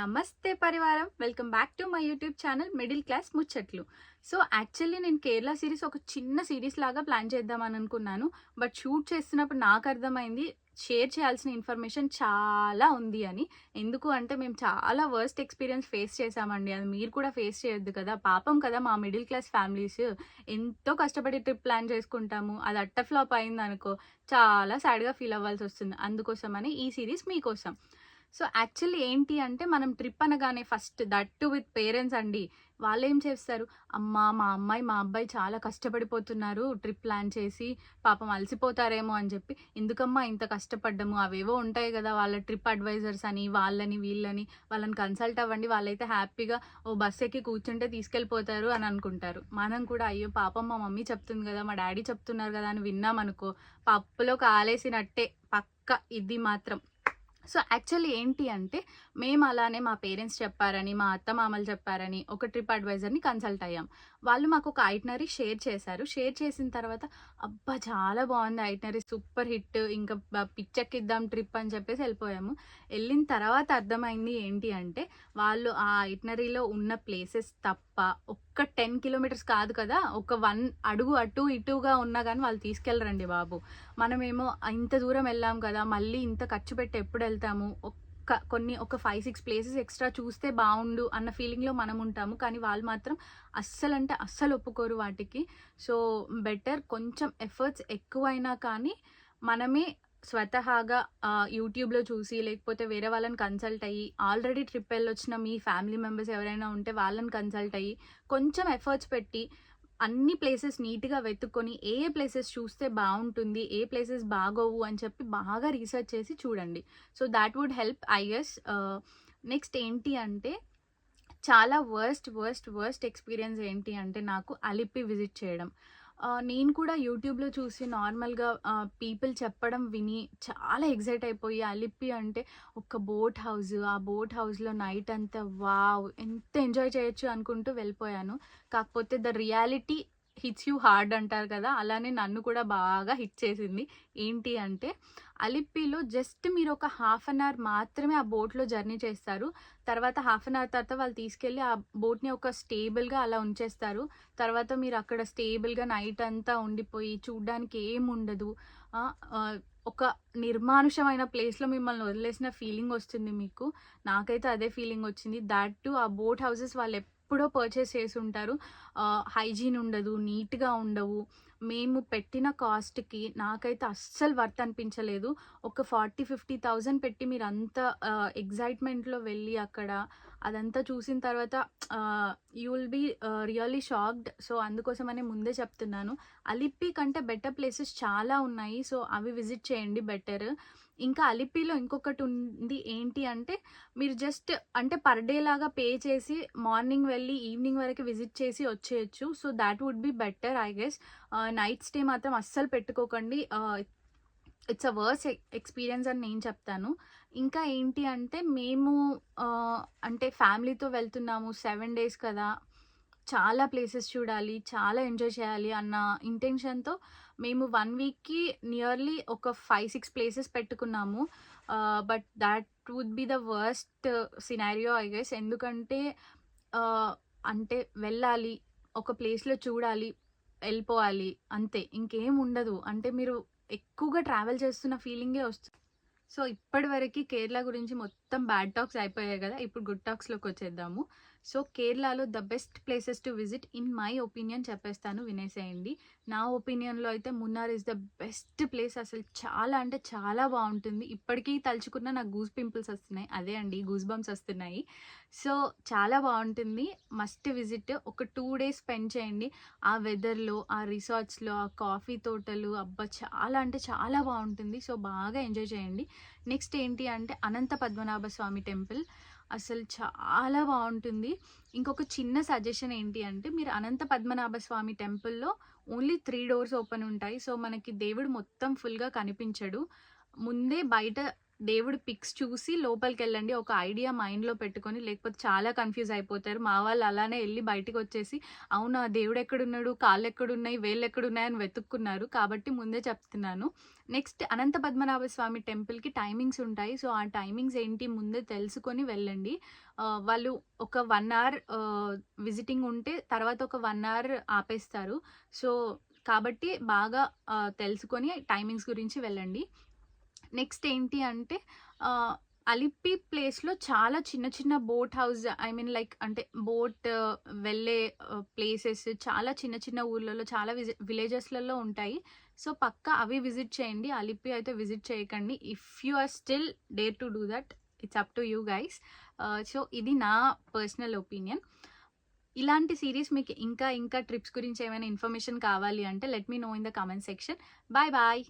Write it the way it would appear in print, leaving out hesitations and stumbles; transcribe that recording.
నమస్తే పరివారం, welcome back to my YouTube channel middle class ముచ్చట్లు. సో యాక్చువల్లీ నేను కేరళ సిరీస్ ఒక చిన్న సిరీస్ లాగా ప్లాన్ చేద్దామని అనుకున్నాను. బట్ షూట్ చేస్తున్నప్పుడు నాకు అర్థమైంది షేర్ చేయాల్సిన ఇన్ఫర్మేషన్ చాలా ఉంది అని. ఎందుకు అంటే మేము చాలా వర్స్ట్ ఎక్స్పీరియన్స్ ఫేస్ చేసామండి. అది మీరు కూడా ఫేస్ చేయొద్దు కదా, పాపం కదా మా మిడిల్ క్లాస్ ఫ్యామిలీస్. ఎంతో కష్టపడి ట్రిప్ ప్లాన్ చేసుకుంటాము, అది అట్టర్ ఫ్లాప్ అయింది అనుకో చాలా సాడ్గా ఫీల్ అవ్వాల్సి వస్తుంది. అందుకోసమని ఈ సిరీస్ మీకోసం. సో యాక్చువల్లీ ఏంటి అంటే మనం ట్రిప్ అనగానే first that to with parents అండి. వాళ్ళు ఏం చేస్తారు, అమ్మ మా అమ్మాయి మా అబ్బాయి చాలా కష్టపడిపోతున్నారు ట్రిప్ ప్లాన్ చేసి, పాపం అలసిపోతారేమో అని చెప్పి, ఎందుకమ్మా ఇంత కష్టపడ్డము, అవేవో ఉంటాయి కదా వాళ్ళ ట్రిప్ అడ్వైజర్స్ అని, వాళ్ళని వీళ్ళని వాళ్ళని కన్సల్ట్ అవ్వండి, వాళ్ళైతే హ్యాపీగా ఓ బస్ ఎక్కి కూర్చుంటే తీసుకెళ్ళిపోతారు అని అనుకుంటారు. మనం కూడా అయ్యో పాపం మా మమ్మీ చెప్తుంది కదా, మా డాడీ చెప్తున్నారు కదా అని విన్నామనుకో పప్పులో కాలేసినట్టే పక్క ఇది మాత్రం. సో యాక్చువల్లీ ఏంటి అంటే మేము అలానే మా పేరెంట్స్ చెప్పారని, మా అత్త మామలు చెప్పారని ఒక ట్రిప్ అడ్వైజర్ని కన్సల్ట్ అయ్యాం. వాళ్ళు మాకు ఒక ఐటనరీ షేర్ చేశారు. షేర్ చేసిన తర్వాత అబ్బా చాలా బాగుంది ఐటనరీ, సూపర్ హిట్, ఇంకా పిచ్చెక్కిద్దాం ట్రిప్ అని చెప్పేసి వెళ్ళిపోయాము. వెళ్ళిన తర్వాత అర్థమైంది ఏంటి అంటే వాళ్ళు ఆ ఐటనరీలో ఉన్న ప్లేసెస్ తప్ప ఒక్క 10 కిలోమీటర్స్ కాదు కదా, ఒక 1 అడుగు అటు ఇటుగా ఉన్నా కానీ వాళ్ళు తీసుకెళ్ళరండి బాబు. మనమేమో ఇంత దూరం వెళ్ళాం కదా, మళ్ళీ ఇంత ఖర్చు పెట్టి ఎప్పుడు వెళ్తాము, ఒక 5-6 ప్లేసెస్ ఎక్స్ట్రా చూస్తే బాగుండు అన్న ఫీలింగ్లో మనం ఉంటాము. కానీ వాళ్ళు మాత్రం అస్సలు ఒప్పుకోరు వాటికి. సో బెటర్ కొంచెం ఎఫర్ట్స్ ఎక్కువైనా కానీ మనమే స్వతహాగా యూట్యూబ్లో చూసి లేకపోతే వేరే వాళ్ళని కన్సల్ట్ అయ్యి, ఆల్రెడీ ట్రిప్ వెళ్ళొచ్చిన మీ ఫ్యామిలీ మెంబర్స్ ఎవరైనా ఉంటే వాళ్ళని కన్సల్ట్ అయ్యి కొంచెం ఎఫర్ట్స్ పెట్టి అన్ని ప్లేసెస్ నీట్గా వెతుక్కొని ఏ ప్లేసెస్ చూస్తే బాగుంటుంది, ఏ ప్లేసెస్ బాగోవు అని చెప్పి బాగా రీసెర్చ్ చేసి చూడండి. So that would help I guess. Next ఏంటి అంటే చాలా వర్స్ట్ ఎక్స్పీరియన్స్ ఏంటి అంటే నాకు అలిప్పి విజిట్ చేయడం. నేను కూడా యూట్యూబ్లో చూసి నార్మల్గా పీపుల్ చెప్పడం విని చాలా ఎగ్జైట్ అయిపోయి, అలిప్పి అంటే ఒక బోట్ హౌస్, ఆ బోట్ హౌస్లో నైట్ అంతా వావ్ ఎంత ఎంజాయ్ చేయొచ్చు అనుకుంటూ వెళ్ళిపోయాను. కాకపోతే the reality hits you hard అంటారు కదా, అలానే నన్ను కూడా బాగా హిట్ చేసింది. ఏంటి అంటే అలిప్పిలో జస్ట్ మీరు ఒక హాఫ్ అన్ అవర్ మాత్రమే ఆ బోట్లో జర్నీ చేస్తారు. తర్వాత హాఫ్ అన్ అవర్ తర్వాత వాళ్ళు తీసుకెళ్ళి ఆ బోట్ని ఒక స్టేబుల్గా అలా ఉంచేస్తారు. తర్వాత మీరు అక్కడ స్టేబుల్గా నైట్ అంతా ఉండిపోయి చూడ్డానికి ఏముండదు, ఒక నిర్మానుషమైన ప్లేస్లో మిమ్మల్ని వదిలేసిన ఫీలింగ్ వస్తుంది మీకు. నాకైతే అదే ఫీలింగ్ వచ్చింది. దాట్ టు ఆ బోట్ హౌసెస్ వాళ్ళు ఎప్పుడో పర్చేస్ చేసి ఉంటారు. హైజీన్ ఉండదు, నీట్గా ఉండవు. మేము పెట్టిన కాస్ట్కి నాకైతే అస్సలు వర్త్ అనిపించలేదు. ఒక 40-50,000 పెట్టి మీరు అంత ఎగ్జైట్మెంట్లో వెళ్ళి అక్కడ అదంతా చూసిన తర్వాత you will be really shocked. So అందుకోసమనే ముందే చెప్తున్నాను, అలిప్పి కంటే బెటర్ ప్లేసెస్ చాలా ఉన్నాయి. సో అవి విజిట్ చేయండి బెటర్. ఇంకా అలిపిలో ఇంకొకటి ఉంది ఏంటి అంటే మీరు జస్ట్ అంటే పర్ డే లాగా పే చేసి మార్నింగ్ వెళ్ళి ఈవినింగ్ వరకు విజిట్ చేసి వచ్చేయచ్చు. So that would be better I guess. Night stay మాత్రం అస్సలు పెట్టుకోకండి, ఇట్స్ అ వర్స్ ఎక్స్పీరియన్స్ అని నేను చెప్తాను. ఇంకా ఏంటి అంటే మేము అంటే ఫ్యామిలీతో వెళ్తున్నాము, 7 days కదా, చాలా ప్లేసెస్ చూడాలి, చాలా ఎంజాయ్ చేయాలి అన్న ఇంటెన్షన్తో మేము 1 weekకి నియర్లీ ఒక 5-6 ప్లేసెస్ పెట్టుకున్నాము. But that would be the worst scenario I guess. ఎందుకంటే అంటే వెళ్ళాలి, ఒక ప్లేస్లో చూడాలి, వెళ్ళిపోవాలి, అంతే, ఇంకేం ఉండదు. అంటే మీరు ఎక్కువగా ట్రావెల్ చేస్తున్న ఫీలింగే వస్తుంది. సో ఇప్పటి వరకు కేరళ గురించి మొత్తం బ్యాడ్ టాక్స్ అయిపోయాయి కదా, ఇప్పుడు గుడ్ టాక్స్లోకి వచ్చేద్దాము. సో కేరళలో the best places to visit in my opinion చెప్పేస్తాను, వినేసేయండి. నా ఒపీనియన్లో అయితే Munnar is the best place. అసలు చాలా అంటే చాలా బాగుంటుంది. ఇప్పటికీ తలుచుకున్న నాకు గూస్ పింపుల్స్ వస్తున్నాయి, అదే అండి గూస్ బంప్స్ వస్తున్నాయి. సో చాలా బాగుంటుంది, మస్ట్ విజిట్. ఒక 2 days స్పెండ్ చేయండి ఆ వెదర్లో, ఆ రిసార్ట్స్లో, ఆ కాఫీ తోటలు, అబ్బా చాలా అంటే చాలా బాగుంటుంది. సో బాగా ఎంజాయ్ చేయండి. నెక్స్ట్ ఏంటి అంటే అనంత పద్మనాభ స్వామి టెంపుల్ అసలు చాలా బాగుంటుంది. ఇంకొక చిన్న సజెషన్ ఏంటి అంటే మీరు అనంత పద్మనాభ స్వామి టెంపుల్లో ఓన్లీ 3 doors ఓపెన్ ఉంటాయి. సో మనకి దేవుడు మొత్తం ఫుల్గా కనిపించడు. ముందే బయట దేవుడి పిక్స్ చూసి లోపలికెళ్ళండి. ఒక ఐడియా మైండ్‌లో పెట్టుకొని, లేకపోతే చాలా కన్‌ఫ్యూజ్ అయిపోతారు. మా వాళ్ళు అలానే ఎళ్లి బయటికొచ్చేసి, అవునా దేవుడెక్కడున్నాడు? కాళ్ళెక్కడున్నాయి? వేళ్ళెక్కడున్నాయి? అని వెతుక్కున్నారు. కాబట్టి ముందే చెప్తున్నాను. నెక్స్ట్ అనంత పద్మనాభ స్వామి టెంపుల్‌కి టైమింగ్స్ ఉంటాయి. సో, ఆ టైమింగ్స్ ఏంటి ముందే తెలుసుకొని వెళ్ళండి. వాళ్ళు ఒక 1 అవర్ విజిటింగ్ ఉంటే తర్వాత ఒక 1 అవర్ ఆపేస్తారు. సో, కాబట్టి బాగా తెలుసుకొని టైమింగ్స్ గురించి వెళ్ళండి. నెక్స్ట్ ఏంటి అంటే ఆహ్, అలిప్పి ప్లేస్‌లో చాలా చిన్న చిన్న boat house I mean like అంటే బోట్ వెళ్ళే ప్లేసెస్ చాలా చిన్న చిన్న ఊర్లలో చాలా విలేజెస్‌లలో ఉంటాయి. సో, పక్కా అవి విజిట్ చేయండి. అలిప్పి అయితే విజిట్ చేయకండి. If you are still dare to do that it's up to you guys. So, ఇది నా పర్సనల్ ఒపీనియన్. ఇలాంటి సీరీస్ మీకు ఇంకా ఇంకా ట్రిప్స్ గురించి ఏమైనా ఇన్ఫర్మేషన్ కావాలి అంటే let me know in the comment section. Bye bye.